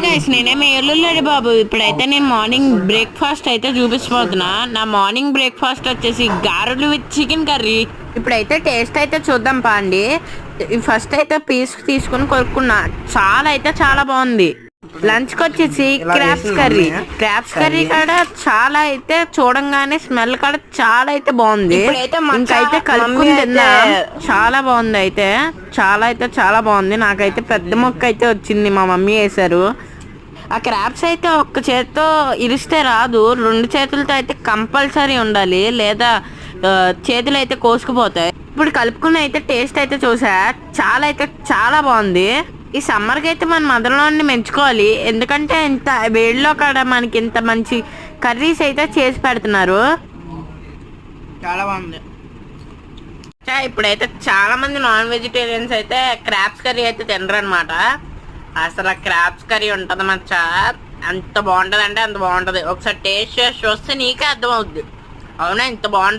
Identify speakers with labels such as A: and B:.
A: Guys నేనేమి ఏళ్ళులేడు బాబు. ఇప్పుడైతే నేను మార్నింగ్ బ్రేక్ఫాస్ట్ అయితే చూపించబోతున్నా. నా మార్నింగ్ బ్రేక్ఫాస్ట్ వచ్చేసి గారెలు విత్ చికెన్ కర్రీ. ఇప్పుడైతే టేస్ట్ అయితే చూద్దాం పాండి. ఫస్ట్ అయితే పీస్ తీసుకుని కొరుక్కున్నా. చాలా బాగుంది. లంచ్ కి వచ్చేసి క్రాబ్స్ కర్రీ కూడా చాలా అయితే చూడంగానే స్మెల్ కూడా చాలా అయితే బాగుంది. ఇంకైతే కలుపుకుని తిన్నా. చాలా బాగుంది. చాలా బాగుంది. నాకైతే పెద్ద మొక్క అయితే వచ్చింది, మా మమ్మీ వేసారు. ఆ క్రాబ్స్ అయితే ఒక్క చేతితో ఇరిస్తే రాదు, 2 చేతులతో అయితే కంపల్సరీ ఉండాలి, లేదా చేతులు అయితే కోసుకుపోతాయి. ఇప్పుడు కలుపుకుని అయితే టేస్ట్ అయితే చూసా. చాలా బాగుంది. ఈ సమ్మర్కి అయితే మన మదర్లోని మెచ్చుకోవాలి. ఎందుకంటే ఇంత వేడిలో కూడా మనకి ఇంత మంచి కర్రీస్ అయితే చేసి పెడుతున్నారు. చాలా బాగుంది. ఇప్పుడైతే చాలా మంది నాన్ వెజిటేరియన్స్ అయితే క్రాబ్స్ కర్రీ అయితే తినరు అనమాట. అసలు క్రాబ్స్ కర్రీ ఉంటుంది మచ్చా, అంత బాగుంటుంది అంటే అంత బాగుంటుంది. ఒకసారి టేస్ట్ చేసి చూస్తే నీకే అర్థమవుద్ది. అవునా, ఇంత బాగుంటుంది.